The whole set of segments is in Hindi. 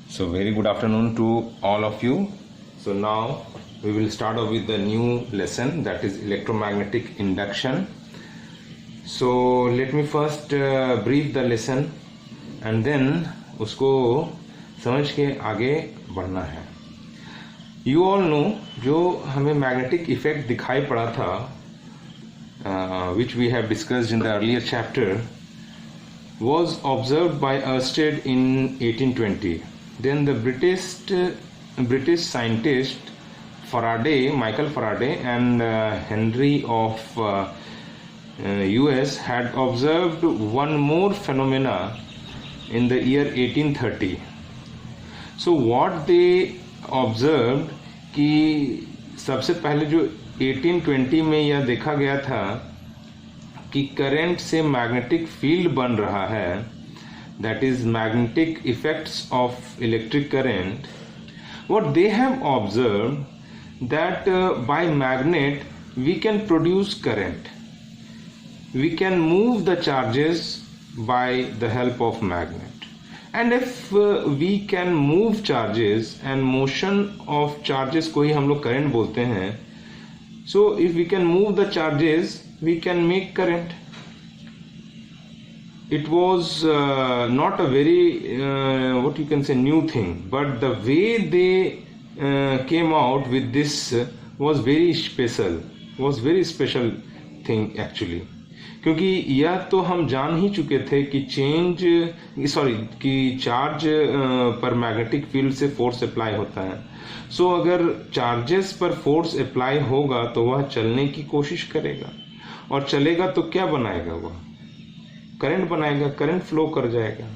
So very good afternoon to all of you. So now we will start off with the new lesson, that is electromagnetic induction. So let me first brief the lesson and then उसको समझ के आगे बढ़ना है. You all know जो हमें magnetic effect दिखाई पड़ा था, which we have discussed in the earlier chapter, was observed by Ørsted in 1820. Then the British scientist Michael Faraday and Henry of US had observed one more phenomena in the year 1830. So what they observed कि सबसे पहले जो 1820 में यह देखा गया था कि करंट से मैग्नेटिक फील्ड बन रहा है, that is magnetic effects of electric current. What they have observed that by magnet we can produce current, we can move the charges by the help of magnet, and if we can move charges, and motion of charges को ही हम लोग current बोलते हैं, so if we can move the charges we can make current. It was not a very what you can say new thing, but the way they came out with this was very special thing actually. क्योंकि यह तो हम जान ही चुके थे कि चार्ज पर मैग्नेटिक फील्ड से फोर्स अप्लाई होता है. सो अगर चार्जेस पर फोर्स अप्लाई होगा तो वह चलने की कोशिश करेगा, और चलेगा तो क्या बनाएगा, वह करंट बनाएगा, करंट फ्लो कर जाएगा.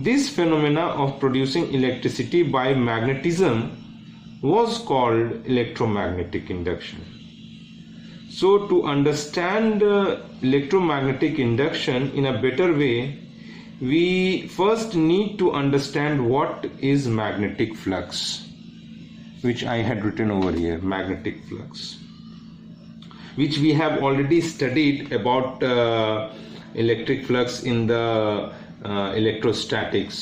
This phenomena of producing electricity by magnetism was called electromagnetic induction. So to understand electromagnetic induction in a better way, we first need to understand what is magnetic flux, which I had written over here, magnetic flux, which we have already studied about electric flux in the electrostatics.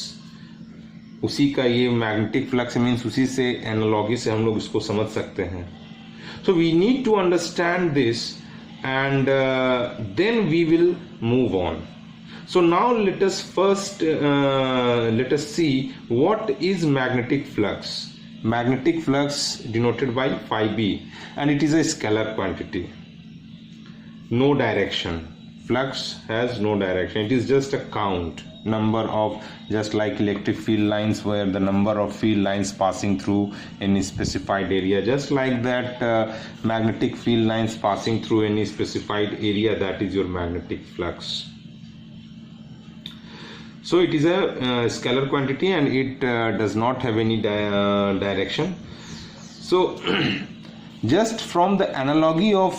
उसी का ये magnetic flux means उसी से analogy से हम लोग इसको समझ सकते हैं. So we need to understand this, and then we will move on. So now let us first let us see what is magnetic flux. Magnetic flux denoted by phi b, and it is a scalar quantity. No direction. Flux has no direction. It is just a count, number of, just like electric field lines where the number of field lines passing through any specified area, just like that magnetic field lines passing through any specified area, that is your magnetic flux. So it is a scalar quantity, and it does not have any direction. So just from the analogy of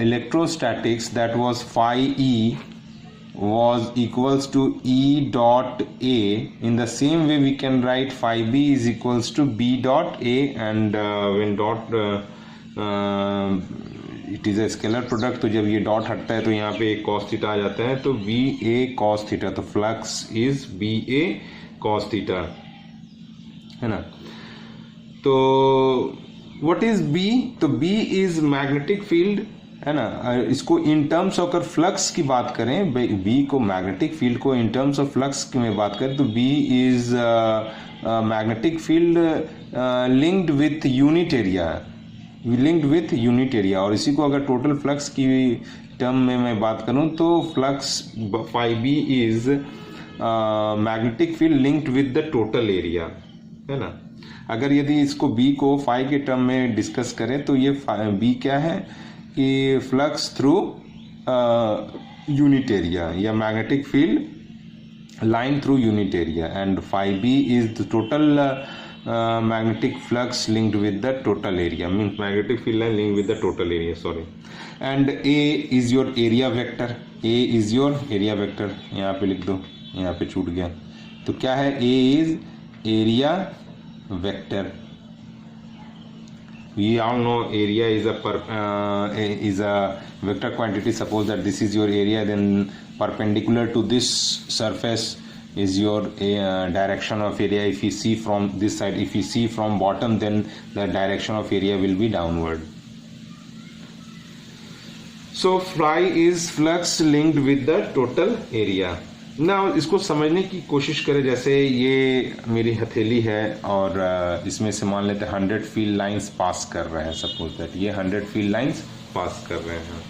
electrostatics, that was phi E was equals to E dot A, in the same way we can write phi B is equals to B dot A, and when dot it is a scalar product, तो जब ये डॉट हटता है तो यहाँ पे एक कॉस थीटा आ जाता है, तो बी ए कॉस थीटा, तो flux is B A cos theta, है ना. तो व्हाट इज बी? तो बी इज मैग्नेटिक फील्ड, है ना. इसको इन टर्म्स ऑफ अगर फ्लक्स की बात करें, बी को मैग्नेटिक फील्ड को इन टर्म्स ऑफ फ्लक्स में बात करें, तो B is magnetic field linked with unit area, और इसी को अगर टोटल फ्लक्स की टर्म में मैं बात करूं तो flux phi B is magnetic field linked with the total area, है ना. अगर यदि इसको बी को फाई के टर्म में डिस्कस करें तो ये बी क्या है कि फ्लक्स थ्रू यूनिट एरिया, या magnetic field line through unit area, and phi B is the total magnetic flux linked with the total area, means magnetic field line linked with the total area, sorry. And A is your area vector, A is your area vector, यहाँ पे लिख दो, यहाँ पे छूट गया, तो क्या है, A is area vector. We all know area is a vector quantity. Suppose that this is your area, then perpendicular to this surface is your direction of area. If you see from this side, if you see from bottom, then the direction of area will be downward. So phi is flux linked with the total area. ना इसको समझने की कोशिश करें, जैसे ये मेरी हथेली है और इसमें से मान लेते हैं 100 फील्ड लाइंस पास कर रहे हैं, सपोज दैट ये 100 फील्ड लाइंस पास कर रहे हैं,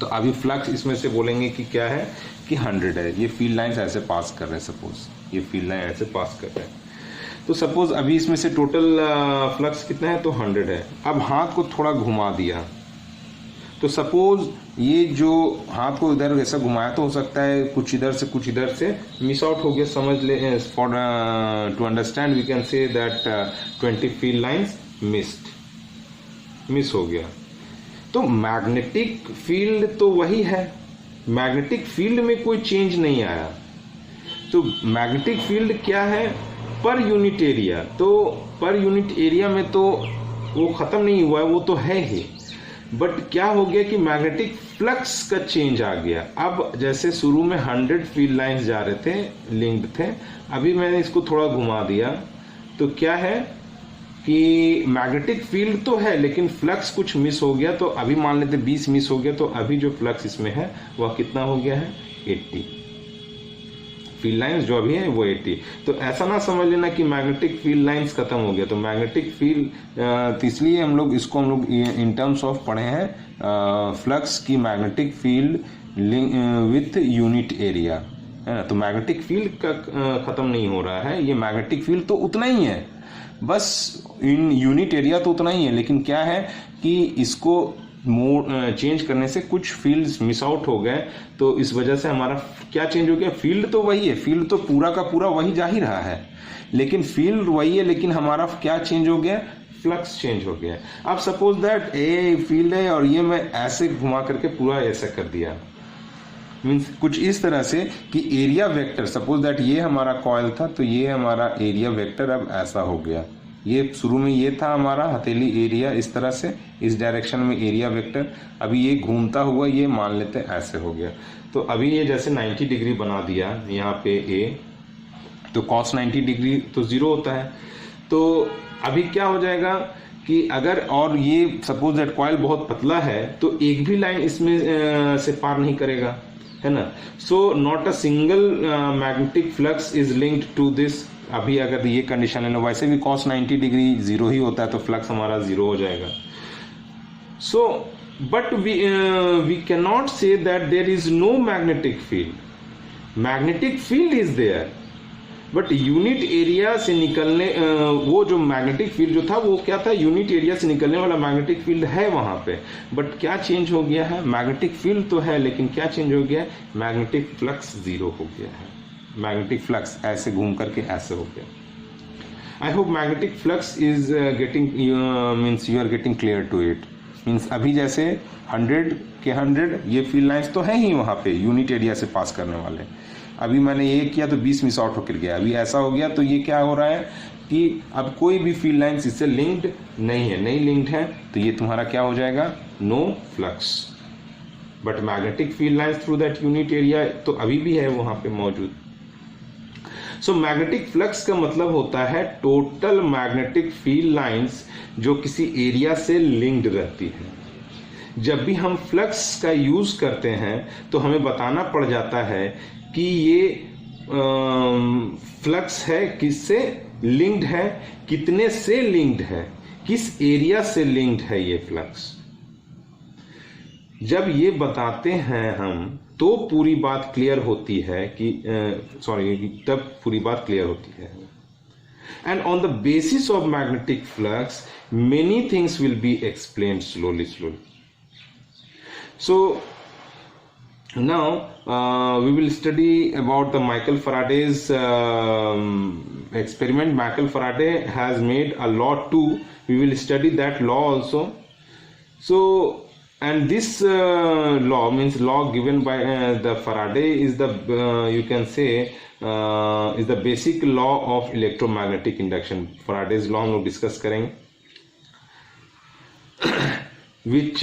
तो अभी फ्लक्स इसमें से बोलेंगे कि क्या है कि 100 है, ये फील्ड लाइंस ऐसे पास कर रहे हैं, सपोज ये फील्ड लाइन ऐसे पास कर रहे हैं, तो सपोज अभी इसमें से टोटल फ्लक्स कितना है, तो 100 है। अब हाथ को थोड़ा घुमा दिया, तो सपोज ये जो हाथ को इधर वैसा घुमाया, तो हो सकता है कुछ इधर से मिस आउट हो गया, समझ ले, for to understand we can say that 20 field lines miss हो गया। तो मैग्नेटिक फील्ड तो वही है, मैग्नेटिक फील्ड में कोई चेंज नहीं आया। तो मैग्नेटिक फील्ड क्या है, पर यूनिट एरिया, तो पर यूनिट एरिया में तो वो खत्म नहीं हुआ है, वो तो है ही, बट क्या हो गया कि मैग्नेटिक फ्लक्स का चेंज आ गया। अब जैसे शुरू में 100 फील्ड लाइंस जा रहे थे, लिंक्ड थे, अभी मैंने इसको थोड़ा घुमा दिया, तो क्या है कि मैग्नेटिक फील्ड तो है लेकिन फ्लक्स कुछ मिस हो गया, तो अभी मान लेते 20 मिस हो गया, तो अभी जो फ्लक्स इसमें है वह कितना हो गया है, 80 फील्ड लाइंस जो अभी है वो 80। तो ऐसा ना समझ लेना कि मैग्नेटिक फील्ड लाइंस खत्म हो गया। तो मैग्नेटिक फील्ड, इसलिए हम लोग इसको इन टर्म्स ऑफ पढ़े हैं फ्लक्स की magnetic field with unit area, है ना। तो मैग्नेटिक फील्ड का खत्म नहीं हो रहा है, ये मैग्नेटिक फील्ड तो उतना ही है, बस इन यूनिट एरिया तो उतना ही है, लेकिन क्या है कि इसको चेंज करने से कुछ फील्ड्स मिस आउट हो गए, तो इस वजह से हमारा क्या चेंज हो गया, फील्ड तो वही है, फील्ड तो पूरा का पूरा वही जा ही रहा है, लेकिन फील्ड वही है, लेकिन हमारा क्या चेंज हो गया, फ्लक्स चेंज हो गया। अब सपोज दैट ए फील्ड है और ये मैं ऐसे घुमा करके पूरा ऐसा कर दिया, मीन्स कुछ इस तरह से कि एरिया वेक्टर, सपोज दैट ये हमारा कॉइल था, तो ये हमारा एरिया वेक्टर अब ऐसा हो गया, ये शुरू में ये था हमारा हथेली एरिया, इस तरह से इस डायरेक्शन में एरिया वेक्टर, अभी ये घूमता हुआ ये मान लेते ऐसे हो गया। तो अभी ये जैसे 90 डिग्री बना दिया यहाँ पे ए, तो cos 90 डिग्री तो 0 होता है। तो अभी क्या हो जाएगा कि अगर, और ये सपोज दैट कॉइल बहुत पतला है, तो एक भी लाइन इसमें से पार नहीं करेगा, है ना। So not a single magnetic flux is linked to this. अभी अगर ये कंडीशन है, वैसे भी cos 90 डिग्री 0 ही होता है, तो फ्लक्स हमारा 0 हो जाएगा। So but we can not say that there is no magnetic field. Magnetic field is there, but unit area से निकलने वो जो मैग्नेटिक फील्ड जो था वो क्या था, यूनिट एरिया से निकलने वाला मैग्नेटिक फील्ड है वहां पे, बट क्या चेंज हो गया है, मैग्नेटिक फील्ड तो है लेकिन क्या चेंज हो गया है, मैग्नेटिक फ्लक्स 0 हो गया है। मैग्नेटिक फ्लक्स ऐसे घूम करके ऐसे हो गया। I hope magnetic flux is getting means you are getting clear to it. Means अभी जैसे 100 के 100 ये फील्ड लाइंस तो है ही वहाँ पे यूनिट एरिया से पास करने वाले, अभी मैंने ये किया तो 20 मिस आउट होकर गया, अभी ऐसा हो गया, तो ये क्या हो रहा है कि अब कोई भी फील्ड लाइंस इससे लिंक्ड नहीं है, नहीं लिंक्ड है, तो ये तुम्हारा क्या हो जाएगा, no flux. But magnetic field lines through that unit area तो अभी भी है वहाँ पे मौजूद। सो मैग्नेटिक फ्लक्स का मतलब होता है टोटल मैग्नेटिक फील्ड लाइंस जो किसी एरिया से लिंक्ड रहती है। जब भी हम फ्लक्स का यूज करते हैं तो हमें बताना पड़ जाता है कि ये फ्लक्स है किससे लिंक्ड है, कितने से लिंक्ड है, किस एरिया से लिंक्ड है ये फ्लक्स। जब ये बताते हैं हम तो पूरी बात क्लियर होती है कि तब पूरी बात क्लियर होती है। And on the basis of magnetic flux many things will be explained slowly. So now we will study about the Michael Faraday's experiment. Michael Faraday has made a law too. We will study that law also. So, and this law means law given by the Faraday is the you can say is the basic law of electromagnetic induction. Faraday's law हम लोग डिस्कस करेंगे, which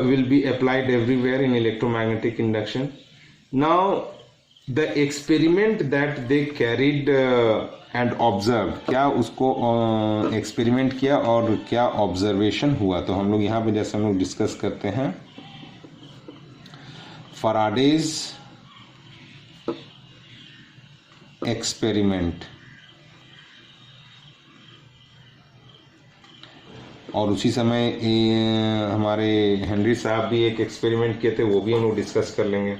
will be applied everywhere in electromagnetic induction. Now the experiment that they carried and observe, क्या उसको एक्सपेरिमेंट किया और क्या ऑब्जर्वेशन हुआ। तो हम लोग यहाँ पे जैसे हम लोग डिस्कस करते हैं, फराडेज एक्सपेरिमेंट, और उसी समय हमारे हेनरी साहब भी एक एक्सपेरिमेंट किए थे, वो भी हम लोग डिस्कस कर लेंगे।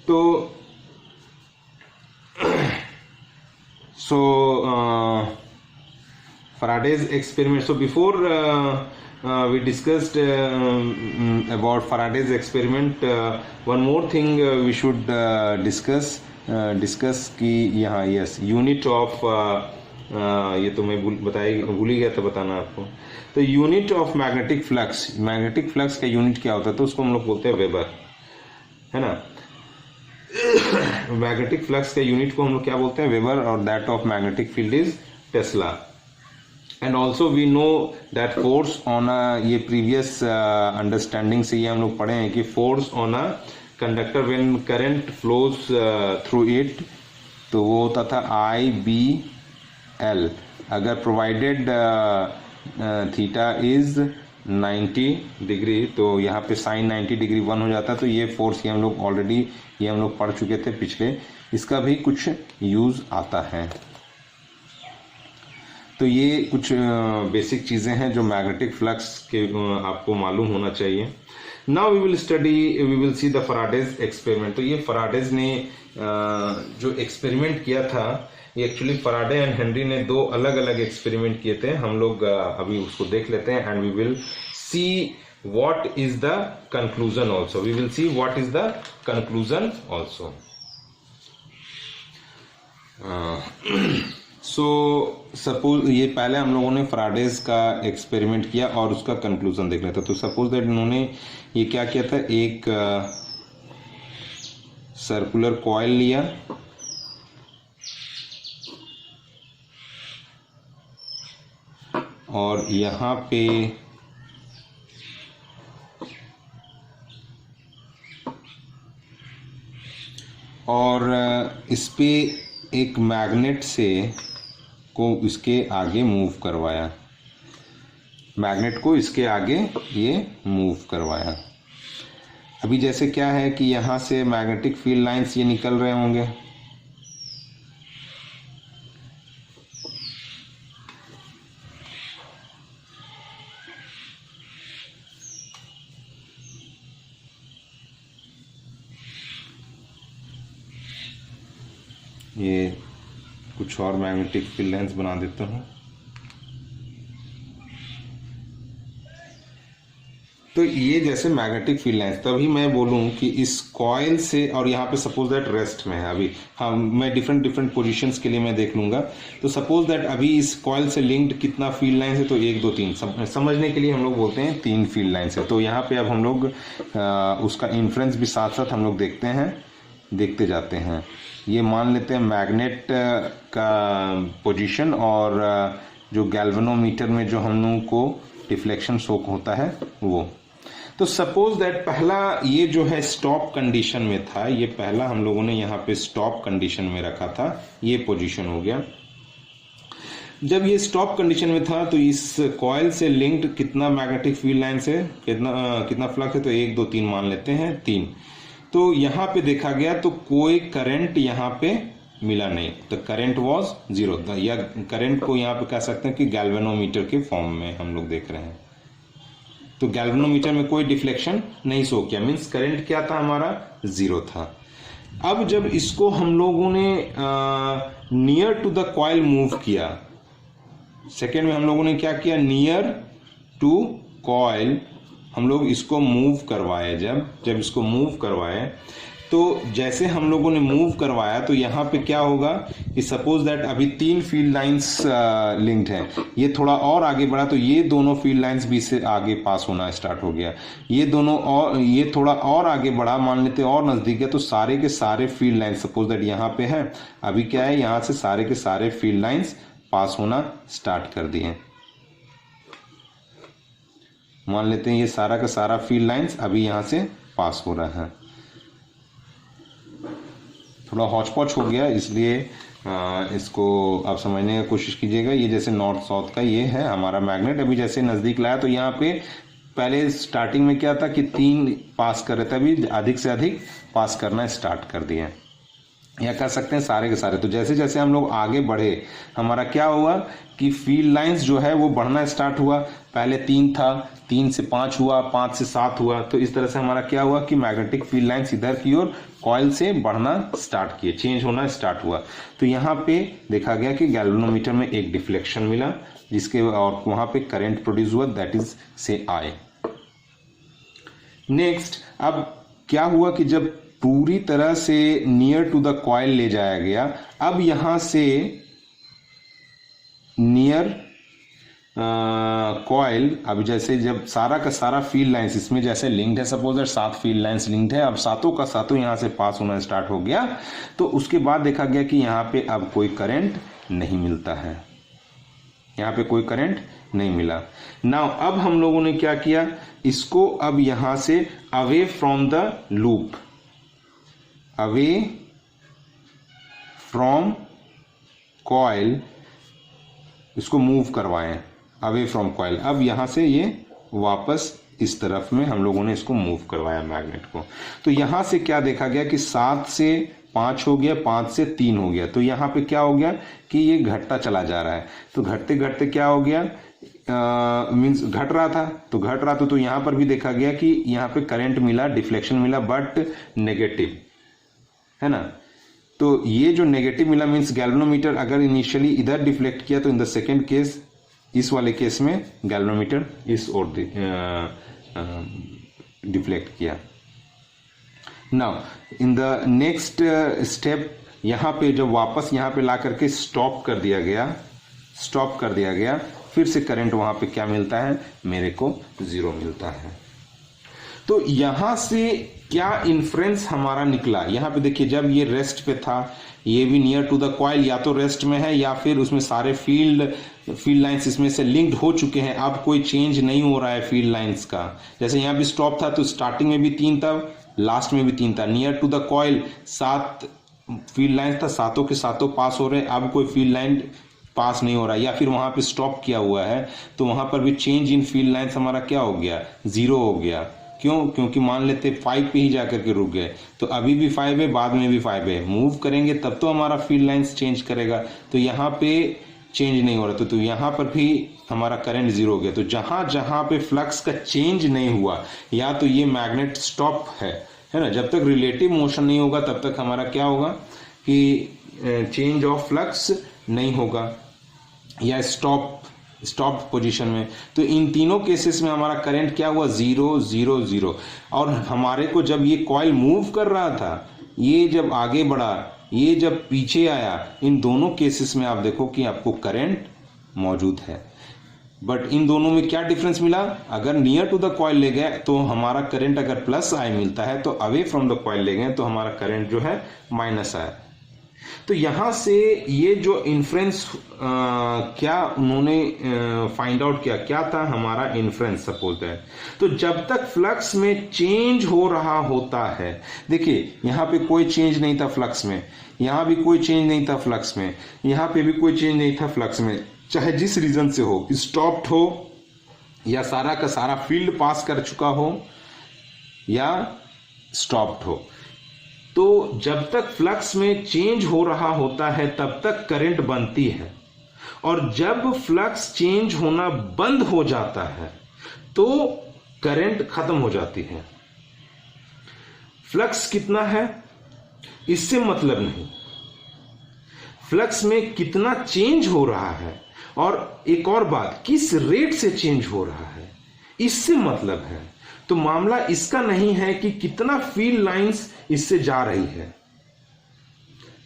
तो Faraday's experiment. So before we discussed about Faraday's experiment, one more thing we should discuss कि यहाँ यस यूनिट ऑफ, ये तो मैं भूल ही गया था बताना आपको। तो यूनिट ऑफ मैग्नेटिक फ्लक्स का यूनिट क्या होता है, तो उसको हम लोग बोलते हैं वेबर, है ना। मैग्नेटिक फ्लक्स के यूनिट को हम लोग क्या बोलते हैं, वेबर, और that of magnetic field is tesla. And also we know that force on a, ये प्रीवियस अंडरस्टैंडिंग से ये हम लोग पढ़े हैं कि force on a conductor when current flows through it, तो वो होता था IBL, अगर प्रोवाइडेड थीटा इज 90 डिग्री, तो यहाँ पे साइन 90 डिग्री 1 हो जाता है। तो ये फोर्स ये हम लोग ऑलरेडी ये हम लोग पढ़ चुके थे पिछले, इसका भी कुछ यूज आता है। तो ये कुछ बेसिक चीज़ें हैं जो मैग्नेटिक फ्लक्स के आपको मालूम होना चाहिए। Now we will see the Faraday's experiment. तो ये फराडेज ने जो एक्सपेरिमेंट किया था, ये एक्चुअली फराडे एंड हेनरी ने दो अलग अलग एक्सपेरिमेंट किए थे। हम लोग अभी उसको देख लेते हैं and we will see what is the conclusion also. We will see what is the conclusion also. So suppose ये पहले हम लोगों ने फराडेज का एक्सपेरिमेंट किया और उसका कंक्लूजन देख लेते। तो सपोज दैट इन्होंने ये क्या किया था, एक सर्कुलर कॉइल लिया और यहाँ पे और इस पे एक मैग्नेट से को इसके आगे मूव करवाया, मैग्नेट को इसके आगे ये मूव करवाया। अभी जैसे क्या है कि यहाँ से मैग्नेटिक फील्ड लाइंस ये निकल रहे होंगे, ये कुछ और मैग्नेटिक फील्ड लाइंस बना देता हूँ। तो ये जैसे मैग्नेटिक फील्ड लाइंस, तभी मैं बोलूँ कि इस कॉइल से, और यहाँ पे सपोज दैट रेस्ट में है अभी, हाँ मैं डिफरेंट पोजीशंस के लिए मैं देख लूँगा। तो सपोज दैट अभी इस कॉइल से लिंक्ड कितना फील्ड लाइंस है, तो 1 2 3 समझने के लिए हम लोग बोलते हैं 3 फील्ड लाइंस है। तो यहाँ पे अब हम लोग उसका इन्फ्रेंस भी साथ साथ हम लोग देखते जाते हैं। ये मान लेते हैं मैग्नेट का पोजीशन और जो गैल्वेनोमीटर में जो हम लोगों को डिफ्लेक्शन शोक होता है वो। तो सपोज दैट पहला ये जो है स्टॉप कंडीशन में था, ये पहला हम लोगों ने यहाँ पे स्टॉप कंडीशन में रखा था, ये पोजीशन हो गया। जब ये स्टॉप कंडीशन में था तो इस कॉइल से लिंक्ड कितना मैग्नेटिक फील्ड लाइन से कितना फ्लक्स है, तो 1 2 3 मान लेते हैं 3। तो यहाँ पे देखा गया तो कोई करंट यहाँ पे मिला नहीं, तो करंट वाज 0, या करंट को यहाँ पे कह सकते हैं कि गैल्वेनोमीटर के फॉर्म में हम लोग देख रहे हैं। तो गैल्वेनोमीटर में कोई डिफ्लेक्शन नहीं शो किया, मीन्स करंट क्या था हमारा 0 था। अब जब इसको हम लोगों ने near to the coil move किया, सेकेंड में हम लोगों ने क्या किया, नियर टू कॉइल हम लोग इसको मूव करवाए। जब इसको मूव करवाए तो जैसे हम लोगों ने मूव करवाया तो यहाँ पे क्या होगा कि सपोज दैट अभी 3 फील्ड लाइंस लिंक्ड हैं, ये थोड़ा और आगे बढ़ा तो ये दोनों फील्ड लाइंस भी इससे आगे पास होना स्टार्ट हो गया। ये दोनों और ये थोड़ा और आगे बढ़ा, मान लेते और नज़दीक है, तो सारे के सारे फील्ड लाइंस सपोज दैट यहाँ पे है, अभी क्या है यहाँ से सारे के सारे फील्ड लाइंस पास होना स्टार्ट कर दिए। मान लेते हैं ये सारा का सारा फील्ड लाइंस अभी यहाँ से पास हो रहा है। थोड़ा हौच पौच हो गया, इसलिए इसको आप समझने की कोशिश कीजिएगा। ये जैसे नॉर्थ साउथ का ये है हमारा मैग्नेट, अभी जैसे नज़दीक लाया तो यहाँ पे पहले स्टार्टिंग में क्या था कि 3 पास कर रहे थे, अभी अधिक से अधिक पास करना स्टार्ट कर दिए, या कह सकते हैं सारे के सारे। तो जैसे जैसे हम लोग आगे बढ़े हमारा क्या हुआ कि फील्ड लाइंस जो है वो बढ़ना स्टार्ट हुआ। पहले 3 था, 3 से 5 हुआ, 5 से 7 हुआ। तो इस तरह से हमारा क्या हुआ कि मैग्नेटिक फील्ड लाइंस इधर की ओर कॉइल से बढ़ना स्टार्ट किए, चेंज होना स्टार्ट हुआ। तो यहाँ पे देखा गया कि गैल्वेनोमीटर में एक डिफ्लेक्शन मिला, जिसके और वहां पे करंट प्रोड्यूस हुआ, दैट इज से आई। नेक्स्ट, अब क्या हुआ कि जब पूरी तरह से नियर टू द कॉइल ले जाया गया, अब यहां से नियर कॉइल, अब जैसे जब सारा का सारा फील्ड लाइंस इसमें जैसे लिंक्ड है, suppose that 7 field lines linked है, अब सातों का सातों यहां से पास होना स्टार्ट हो गया। तो उसके बाद देखा गया कि यहां पे अब कोई करंट नहीं मिलता है, यहां पे कोई करंट नहीं मिला। नाउ अब हम लोगों ने क्या किया, इसको अब यहां से away from the loop, away from coil, इसको मूव करवाएं अवे फ्रॉम कॉइल। अब यहां से ये वापस इस तरफ में हम लोगों ने इसको मूव करवाया मैग्नेट को। तो यहां से क्या देखा गया कि 7 से 5 हो गया, 5 से 3 हो गया। तो यहां पे क्या हो गया कि ये घटता चला जा रहा है। तो घटते घटते क्या हो गया, मीन्स घट रहा था तो घट रहा था। तो यहां पर भी देखा गया कि यहां पे करंट मिला, डिफ्लेक्शन मिला, बट नेगेटिव, है ना। तो ये जो नेगेटिव मिला मीन्स गैल्वेनोमीटर अगर इनिशियली इधर डिफ्लेक्ट किया, तो इन द सेकेंड केस, इस वाले केस में गैल्वेनोमीटर इस ओर डिफ्लेक्ट किया। Now in the next step, यहां पे जब वापस यहां पे ला करके स्टॉप कर दिया गया, फिर से करंट वहां पे क्या मिलता है, मेरे को 0 मिलता है। तो यहां से क्या इन्फ्रेंस हमारा निकला, यहां पे देखिए जब ये रेस्ट पे था, ये भी नियर टू द कॉइल, या तो रेस्ट में है या फिर उसमें सारे फील्ड लाइंस इसमें से लिंक्ड हो चुके हैं। अब कोई चेंज नहीं हो रहा है फील्ड लाइंस का। जैसे यहां भी स्टॉप था तो स्टार्टिंग में भी 3 था, लास्ट में भी 3 था। Near to the coil 7 field lines था, सातों के सातों पास हो रहे हैं। अब कोई फील्ड लाइन पास नहीं हो रहा, या फिर वहां पे स्टॉप किया हुआ है, तो वहां पर भी चेंज इन फील्ड लाइंस हमारा क्या हो गया, 0 हो गया। क्यों, क्योंकि मान लेते 5 पे ही जाकर के रुक गए, तो अभी भी 5 है, बाद में भी 5 है, मूव करेंगे तब तो हमारा फील्ड लाइंस चेंज करेगा। तो यहाँ पे चेंज नहीं हो रहा, तो यहाँ पर भी हमारा करंट 0 हो गया। तो जहां जहां पे फ्लक्स का चेंज नहीं हुआ, या तो ये मैग्नेट स्टॉप है ना, जब तक रिलेटिव मोशन नहीं होगा तब तक हमारा क्या होगा कि चेंज ऑफ फ्लक्स नहीं होगा, या स्टॉप पोजीशन में। तो इन तीनों केसेस में हमारा करंट क्या हुआ, 0 0 0। और हमारे को जब ये कॉइल मूव कर रहा था, ये जब आगे बढ़ा, ये जब पीछे आया, इन दोनों केसेस में आप देखो कि आपको करंट मौजूद है। बट इन दोनों में क्या डिफरेंस मिला, अगर नियर टू द कॉइल ले गए तो हमारा करंट अगर प्लस आई मिलता है, तो अवे फ्रॉम द कॉइल ले गए तो हमारा करंट जो है माइनस आया। तो यहां से ये जो इन्फ्रेंस क्या उन्होंने फाइंड आउट किया, क्या था हमारा इन्फ्रेंस, सपोज है। तो जब तक फ्लक्स में चेंज हो रहा होता है, देखिए यहां पे कोई चेंज नहीं था फ्लक्स में, यहां भी कोई चेंज नहीं था फ्लक्स में, यहां पे भी कोई चेंज नहीं था फ्लक्स में, चाहे जिस रीजन से हो, स्टॉप्ड हो या सारा का सारा फील्ड पास कर चुका हो या स्टॉप्ड हो। तो जब तक फ्लक्स में चेंज हो रहा होता है तब तक करंट बनती है, और जब फ्लक्स चेंज होना बंद हो जाता है तो करंट खत्म हो जाती है। फ्लक्स कितना है इससे मतलब नहीं, फ्लक्स में कितना चेंज हो रहा है, और एक और बात, किस रेट से चेंज हो रहा है, इससे मतलब है। तो मामला इसका नहीं है कि कितना फील्ड लाइंस इससे जा रही है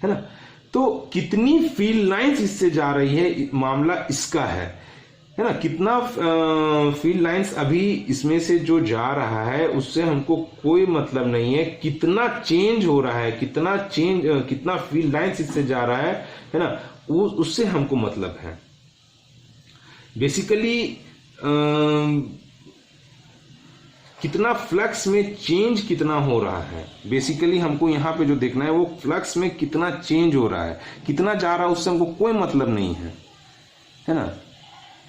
ना, तो कितनी फील्ड लाइंस इससे जा रही है, मामला इसका है ना। कितना फील्ड लाइंस अभी इसमें से जो जा रहा है उससे हमको कोई मतलब नहीं है, कितना चेंज हो रहा है, कितना फील्ड लाइंस इससे जा रहा है ना, उससे हमको मतलब है। बेसिकली कितना फ्लक्स में चेंज कितना हो रहा है, बेसिकली हमको यहाँ पे जो देखना है वो फ्लक्स में कितना चेंज हो रहा है, कितना जा रहा है उससे हमको कोई मतलब नहीं है ना।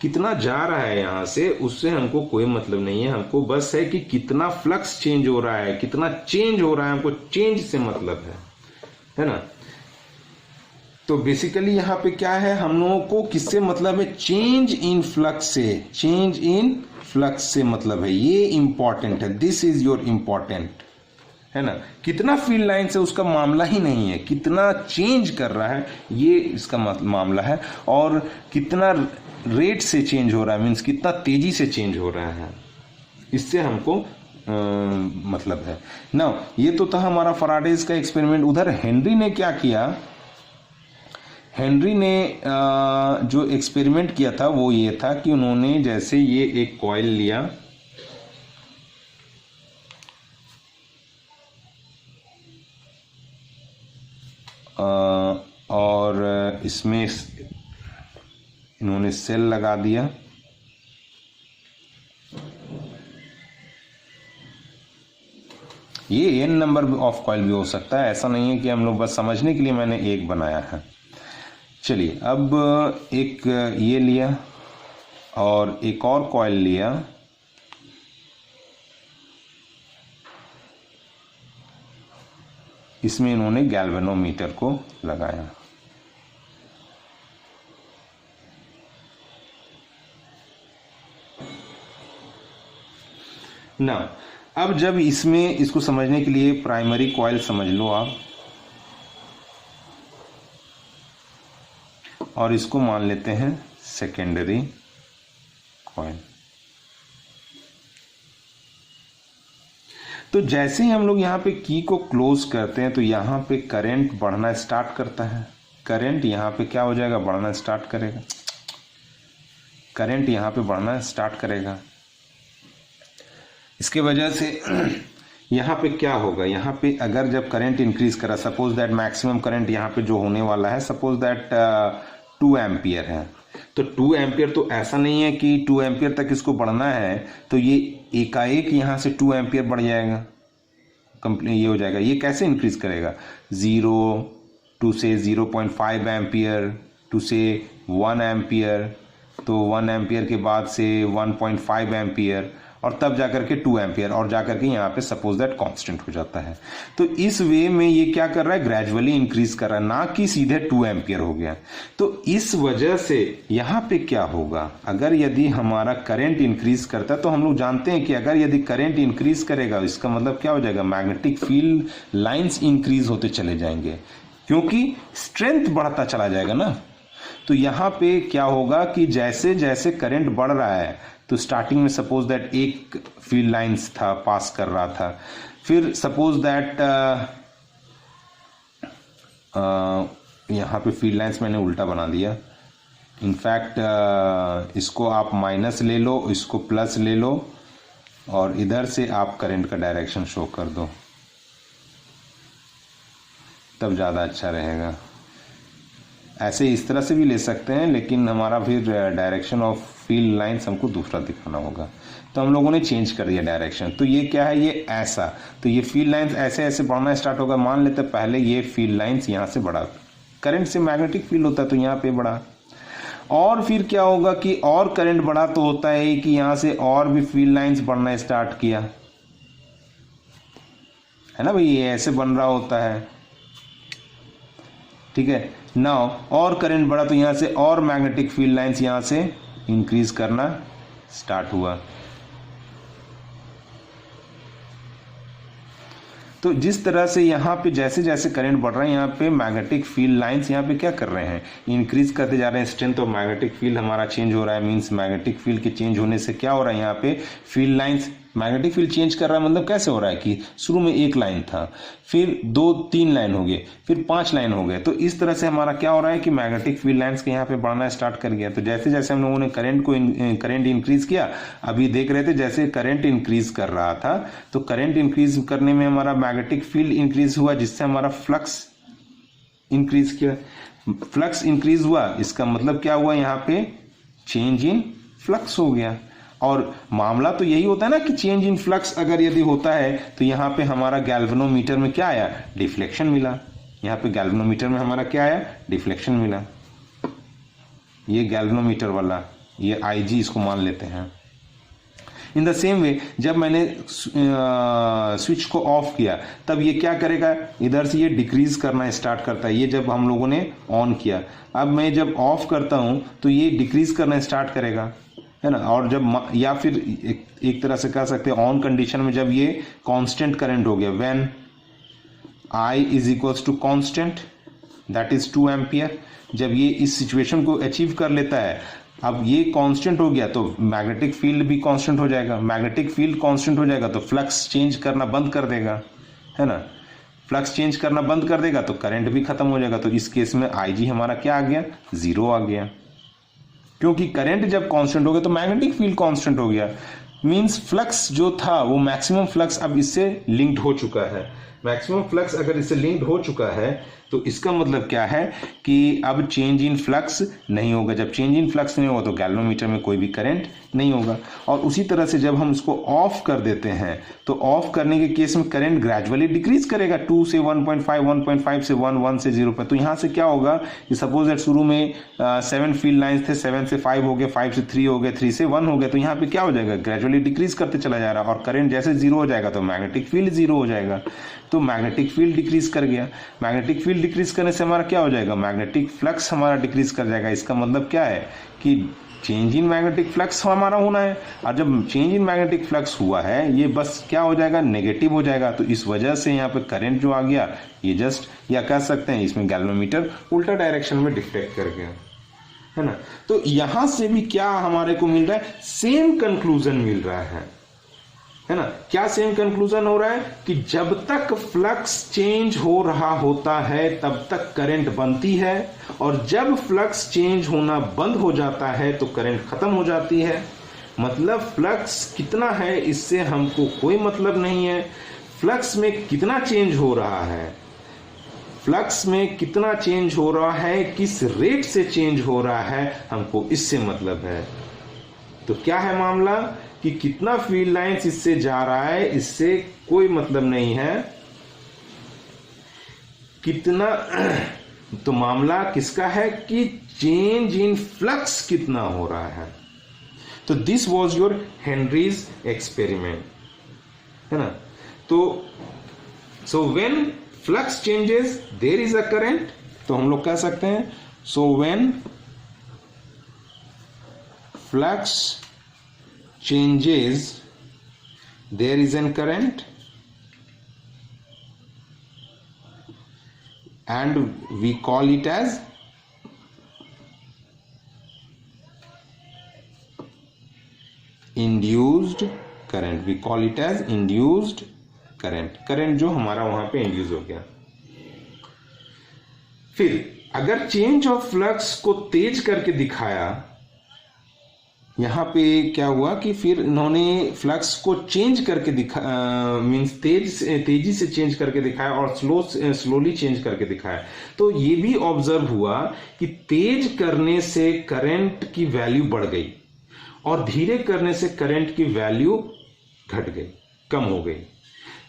कितना जा रहा है यहाँ से उससे हमको कोई मतलब नहीं है, हमको बस है कि कितना फ्लक्स चेंज हो रहा है, कितना चेंज हो रहा है, हमको चेंज से मतलब है ना। तो बेसिकली यहाँ पे क्या है, हम लोगों को किससे मतलब है, चेंज इन फ्लक्स से, चेंज इन फ्लक्स से मतलब है, ये इंपॉर्टेंट है, दिस इज योर इंपॉर्टेंट, है ना। कितना फील्ड लाइन से उसका मामला ही नहीं है, कितना चेंज कर रहा है ये इसका मामला है, और कितना रेट से चेंज हो रहा है, मीन्स कितना तेजी से चेंज हो रहा है, इससे हमको मतलब है ना। ये तो था हमारा फराडेज का एक्सपेरिमेंट। उधर हेनरी ने क्या किया, हेनरी ने जो एक्सपेरिमेंट किया था वो ये था कि उन्होंने जैसे ये एक कॉइल लिया, और इसमें इन्होंने सेल लगा दिया, ये एन नंबर ऑफ कॉइल भी हो सकता है, ऐसा नहीं है कि हम लोग बस समझने के लिए मैंने एक बनाया है। चलिए अब एक ये लिया और एक और कॉइल लिया, इसमें इन्होंने गैल्वेनोमीटर को लगाया। ना अब जब इसमें इसको समझने के लिए प्राइमरी कॉइल समझ लो आप, और इसको मान लेते हैं सेकेंडरी कॉइल। तो जैसे ही हम लोग यहाँ पे की को क्लोज करते हैं तो यहाँ पे करंट बढ़ना स्टार्ट करता है, करंट यहाँ पे क्या हो जाएगा, बढ़ना स्टार्ट करेगा, करंट यहाँ पे बढ़ना स्टार्ट करेगा। इसके वजह से यहाँ पे क्या होगा, यहाँ पे अगर जब करंट इंक्रीज करा, सपोज दैट मैक्सिमम करंट यहाँ पे जो होने वाला है, सपोज दैट 2 एम्पियर है, तो 2 एम्पियर तो ऐसा नहीं है कि 2 एम्पियर तक इसको बढ़ना है तो ये एकाएक यहाँ से 2 एम्पियर बढ़ जाएगा, कंप्लीट ये हो जाएगा। ये कैसे इंक्रीज करेगा, 0 टू से 0.5 एम्पियर टू से 1 एम्पियर, तो 1 एम्पियर के बाद से 1.5 एम्पियर, और तब जाकर के 2 एम्पियर, और जाकर के यहाँ पे सपोज दैट कांस्टेंट हो जाता है। तो इस वे में ये क्या कर रहा है, ग्रेजुअली इंक्रीज कर रहा है, ना कि सीधे 2 एम्पियर हो गया। तो इस वजह से यहाँ पे क्या होगा, अगर यदि हमारा करंट इंक्रीज करता है तो हम लोग जानते हैं कि अगर यदि करंट इंक्रीज करेगा इसका मतलब क्या हो जाएगा, मैग्नेटिक फील्ड लाइंस इंक्रीज होते चले जाएंगे, क्योंकि स्ट्रेंथ बढ़ता चला जाएगा ना। तो यहाँ पे क्या होगा कि जैसे जैसे करंट बढ़ रहा है, तो स्टार्टिंग में सपोज दैट एक फील्ड लाइंस था पास कर रहा था, फिर सपोज दैट यहाँ पे फील्ड लाइंस मैंने उल्टा बना दिया, इनफैक्ट इसको आप माइनस ले लो, इसको प्लस ले लो, और इधर से आप करंट का डायरेक्शन शो कर दो, तब ज़्यादा अच्छा रहेगा। ऐसे इस तरह से भी ले सकते हैं, लेकिन हमारा फिर डायरेक्शन ऑफ फील्ड लाइंस हमको दूसरा दिखाना होगा, तो हम लोगों ने चेंज कर दिया डायरेक्शन। तो ये क्या है, ये ऐसा, तो ये फील्ड लाइंस ऐसे ऐसे बढ़ना स्टार्ट होगा। मान लेते पहले ये फील्ड लाइंस यहाँ से बढ़ा, करंट से मैग्नेटिक फील्ड होता है तो यहाँ पे बढ़ा, और फिर क्या होगा कि और करंट बढ़ा तो होता है कि यहाँ से और भी फील्ड लाइंस बढ़ना स्टार्ट किया, है ना भाई, ये ऐसे बन रहा होता है, ठीक है। नाउ और करंट बढ़ा तो यहाँ से और मैग्नेटिक फील्ड लाइंस यहाँ से इंक्रीज करना स्टार्ट हुआ। तो जिस तरह से यहाँ पे जैसे जैसे करंट बढ़ रहा है, यहाँ पे मैग्नेटिक फील्ड लाइंस यहाँ पे क्या कर रहे हैं, इंक्रीज करते जा रहे हैं। स्ट्रेंथ ऑफ मैग्नेटिक फील्ड हमारा चेंज हो रहा है, मींस मैग्नेटिक फील्ड के चेंज होने से क्या हो रहा है, यहाँ पे field lines magnetic field change कर रहा है। मतलब कैसे हो रहा है कि शुरू में एक लाइन था, फिर 2-3 लाइन हो गए, फिर 5 लाइन हो गए। तो इस तरह से हमारा क्या हो रहा है कि मैग्नेटिक फील्ड लाइंस के यहाँ पे बढ़ना स्टार्ट कर गया। तो जैसे जैसे हम लोगों ने करंट इंक्रीज किया, अभी देख रहे थे जैसे करंट इंक्रीज कर रहा था, तो करंट इंक्रीज करने में हमारा मैग्नेटिक फील्ड इंक्रीज हुआ, जिससे हमारा फ्लक्स इंक्रीज किया। फ्लक्स इंक्रीज हुआ, इसका मतलब क्या हुआ, यहाँ पे चेंज इन फ्लक्स हो गया। और मामला तो यही होता है ना कि चेंज इन फ्लक्स अगर यदि होता है तो यहाँ पे हमारा गैल्वेनोमीटर में क्या आया, डिफ्लेक्शन मिला। यहाँ पे गैल्वेनोमीटर में हमारा क्या आया, डिफ्लेक्शन मिला। ये गैल्वेनोमीटर वाला, ये IG इसको मान लेते हैं। इन द सेम वे जब मैंने स्विच को ऑफ किया तब ये क्या करेगा, इधर से ये डिक्रीज करना स्टार्ट करता है। ये जब हम लोगों ने ऑन किया, अब मैं जब ऑफ करता हूं तो ये डिक्रीज करना स्टार्ट करेगा, है ना। और जब या फिर एक तरह से कह सकते हैं ऑन कंडीशन में जब ये कांस्टेंट करंट हो गया, when I is equals to constant that is 2 ampere, जब ये इस सिचुएशन को अचीव कर लेता है, अब ये कांस्टेंट हो गया तो मैग्नेटिक फील्ड भी कांस्टेंट हो जाएगा। मैग्नेटिक फील्ड कांस्टेंट हो जाएगा तो फ्लक्स चेंज करना बंद कर देगा, है ना। फ्लक्स चेंज करना बंद कर देगा तो करंट भी खत्म हो जाएगा। तो इस केस में IG हमारा क्या आ गया, 0 आ गया, क्योंकि करंट जब कांस्टेंट हो गया तो मैग्नेटिक फील्ड कांस्टेंट हो गया। मींस फ्लक्स जो था वो मैक्सिमम फ्लक्स अब इससे लिंक्ड हो चुका है। मैक्सिमम फ्लक्स अगर इससे लिंक्ड हो चुका है तो इसका मतलब क्या है कि अब चेंज इन फ्लक्स नहीं होगा। जब चेंज इन फ्लक्स नहीं होगा तो गैल्वेनोमीटर में कोई भी करंट नहीं होगा। और उसी तरह से जब हम इसको ऑफ कर देते हैं तो ऑफ करने के केस में करंट ग्रेजुअली डिक्रीज करेगा, 2 से 1.5, 1.5 से 1, 1 से 0 पर। तो यहाँ से क्या होगा कि सपोज दैट शुरू में 7 फील्ड लाइंस थे, 7 से 5 हो गए, 5 से 3 हो गए, 3 से 1 हो गए। तो यहाँ पे क्या हो जाएगा, ग्रेजुअली डिक्रीज करते चला जा रहा है। और करंट जैसे 0 हो जाएगा तो मैग्नेटिक फील्ड 0 हो जाएगा। तो मैग्नेटिक फील्ड डिक्रीज कर गया। मैग्नेटिक फील्ड डिक्रीज करने से हमारा क्या हो जाएगा, मैग्नेटिक फ्लक्स हमारा डिक्रीज कर जाएगा। इसका मतलब क्या है कि चेंज इन मैग्नेटिक फ्लक्स हमारा होना है। और जब चेंज इन मैग्नेटिक फ्लक्स हुआ है ये बस क्या हो जाएगा, नेगेटिव हो जाएगा। तो इस वजह से यहाँ पे करंट जो आ गया ये जस्ट, या कह सकते हैं इसमें गैल्वेनोमीटर उल्टा डायरेक्शन में डिफ्लेक्ट कर गया, है ना। तो यहां से भी क्या हमारे को मिल रहा है, सेम कंक्लूजन मिल रहा है ना। क्या सेम कंक्लूजन हो रहा है कि जब तक फ्लक्स चेंज हो रहा होता है तब तक करंट बनती है, और जब फ्लक्स चेंज होना बंद हो जाता है तो करंट खत्म हो जाती है। मतलब फ्लक्स कितना है इससे हमको कोई मतलब नहीं है, फ्लक्स में कितना चेंज हो रहा है, फ्लक्स में कितना चेंज हो रहा है, किस रेट से चेंज हो रहा है, हमको इससे मतलब है। तो क्या है मामला कि कितना फील्ड लाइंस इससे जा रहा है इससे कोई मतलब नहीं है, कितना तो मामला किसका है कि चेंज इन फ्लक्स कितना हो रहा है। तो this was your Henry's experiment, है ना। तो so when flux changes there is a current, तो हम लोग कह सकते हैं so when flux changes there is an current and we call it as induced current, we call it as induced current, current जो हमारा वहां पे इंड्यूस हो गया। फिर अगर चेंज ऑफ फ्लक्स को तेज करके दिखाया, यहाँ पे क्या हुआ कि फिर इन्होंने फ्लक्स को चेंज करके मींस तेजी से चेंज करके दिखाया और स्लोली चेंज करके दिखाया। तो ये भी ऑब्जर्व हुआ कि तेज करने से करंट की वैल्यू बढ़ गई और धीरे करने से करंट की वैल्यू घट गई, कम हो गई।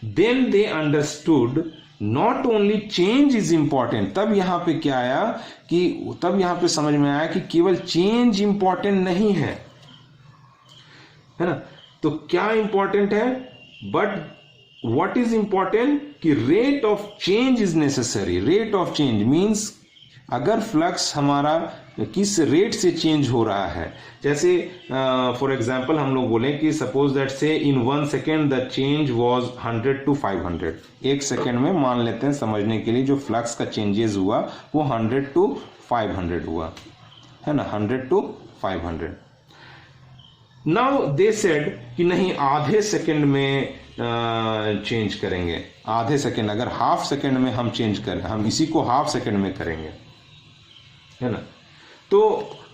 Then they understood not only change is important. तब यहां पे क्या आया कि तब यहां पे समझ में आया कि केवल चेंज इंपॉर्टेंट नहीं है ना। तो क्या इंपॉर्टेंट है, बट व्हाट इज इंपॉर्टेंट कि rate of change is necessary. Rate of change means अगर फ्लक्स हमारा किस रेट से चेंज हो रहा है। जैसे फॉर एग्जांपल हम लोग बोलें कि सपोज दैट से इन 1 second the change was 100 to 500। एक सेकेंड में मान लेते हैं समझने के लिए जो फ्लक्स का चेंजेस हुआ वो 100 to 500 हुआ, है ना, 100 to 500। नाउ दे सेड कि नहीं आधे सेकेंड में चेंज करेंगे। आधे सेकेंड, अगर हाफ सेकेंड में हम चेंज करें, हम इसी को हाफ सेकेंड में करेंगे, है ना। तो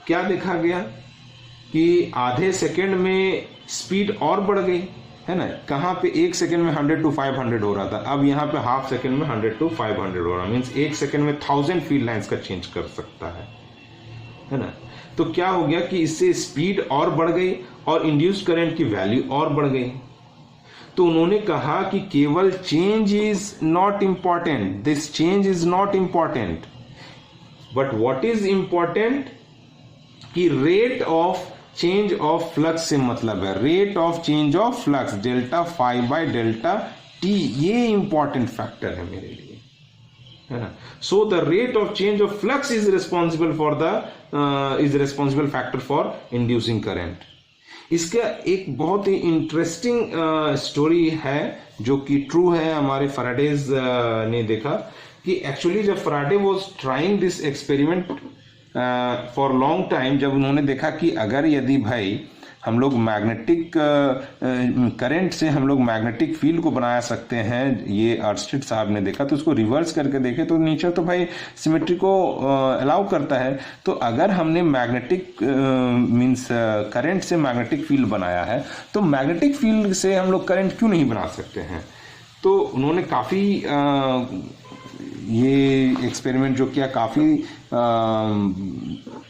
क्या देखा गया कि आधे सेकेंड में स्पीड और बढ़ गई, है ना। कहां पे एक सेकेंड में 100 to 500 हो रहा था, अब यहां पे हाफ सेकेंड में 100 to 500 हो रहा है। मींस एक सेकेंड में 1000 फील्ड लाइंस का चेंज कर सकता है ना। तो क्या हो गया कि इससे स्पीड और बढ़ गई और इंड्यूस्ड करंट की वैल्यू और बढ़ गई। तो उन्होंने कहा कि केवल change is not important, this change is not important, but what is important कि rate of change of flux से मतलब है, rate of change of flux delta phi by delta t, ये इंपॉर्टेंट फैक्टर है मेरे लिए, है ना। So the rate of change of flux is responsible for the is responsible factor for inducing current. इसका एक बहुत ही इंटरेस्टिंग स्टोरी है जो कि ट्रू है, हमारे फैराडेज ने देखा कि एक्चुअली जब Faraday was trying this experiment for long time, जब उन्होंने देखा कि अगर यदि भाई हम लोग मैग्नेटिक करंट से हम लोग मैग्नेटिक फील्ड को बना सकते हैं, ये अर्स्टेड साहब ने देखा, तो उसको रिवर्स करके देखे तो नेचर तो भाई सिमेट्री को अलाउ करता है। तो अगर हमने मैग्नेटिक मींस करंट से मैग्नेटिक फील्ड बनाया है तो मैग्नेटिक फील्ड से हम लोग करंट क्यों नहीं बना सकते हैं। तो उन्होंने काफ़ी ये एक्सपेरिमेंट जो किया, काफ़ी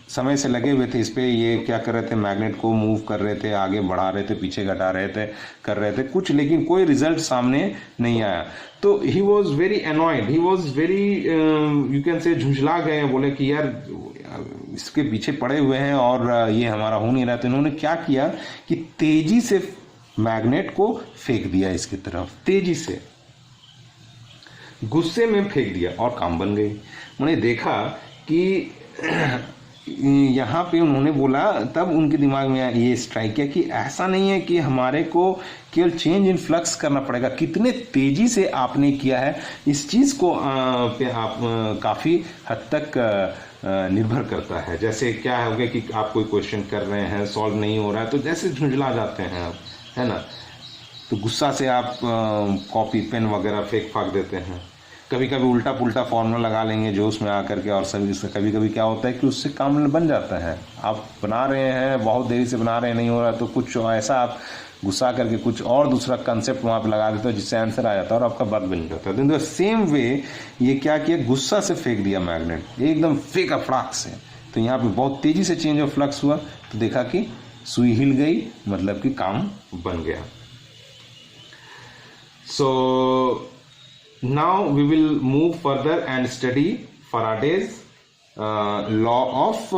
समय से लगे हुए थे इस पे। ये क्या कर रहे थे, मैग्नेट को मूव कर रहे थे, आगे बढ़ा रहे थे, पीछे घटा रहे थे, कर रहे थे कुछ, लेकिन कोई रिजल्ट सामने नहीं आया। तो he was very annoyed, he was very you can say झुंझला गए, बोले कि यार इसके पीछे पड़े हुए हैं और ये हमारा हो नहीं रहा। तो इन्होंने क्या किया कि तेजी से मैग्नेट को फेंक दिया इसकी तरफ, तेजी से गुस्से में फेंक दिया और काम बन गई। उन्होंने देखा कि यहाँ पे उन्होंने बोला, तब उनके दिमाग में ये स्ट्राइक किया कि ऐसा नहीं है कि हमारे को केवल चेंज इन फ्लक्स करना पड़ेगा, कितने तेजी से आपने किया है इस चीज़ को पे आप काफ़ी हद तक निर्भर करता है। जैसे क्या हो गया कि आप कोई क्वेश्चन कर रहे हैं, सॉल्व नहीं हो रहा है, तो जैसे झुंझला जाते हैं आप, है ना, तो गुस्सा से आप कॉपी पेन वगैरह फेंक फाक देते हैं। कभी कभी उल्टा पुल्टा फॉर्मूला लगा लेंगे जोश में आकर के, और सभी कभी कभी क्या होता है कि उससे काम बन जाता है। आप बना रहे हैं, बहुत देरी से बना रहे हैं, नहीं हो रहा, तो कुछ ऐसा आप गुस्सा करके कुछ और दूसरा कंसेप्ट वहाँ पे लगा देते हो जिससे आंसर आ जाता है और आपका बात बन जाता है। तो सेम वे ये क्या किया, गुस्सा से फेंक दिया मैग्नेट, एकदम फेंका फटाक से। तो यहाँ पे बहुत तेजी से चेंज ऑफ फ्लक्स हुआ, तो देखा कि सुई हिल गई, मतलब कि काम बन गया। So now we will move further and study Faraday's law of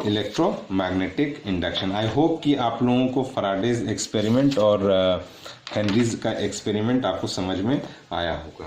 electromagnetic induction. I hope कि आप लोगों को Faraday's experiment और हेनरीज का एक्सपेरिमेंट आपको समझ में आया होगा।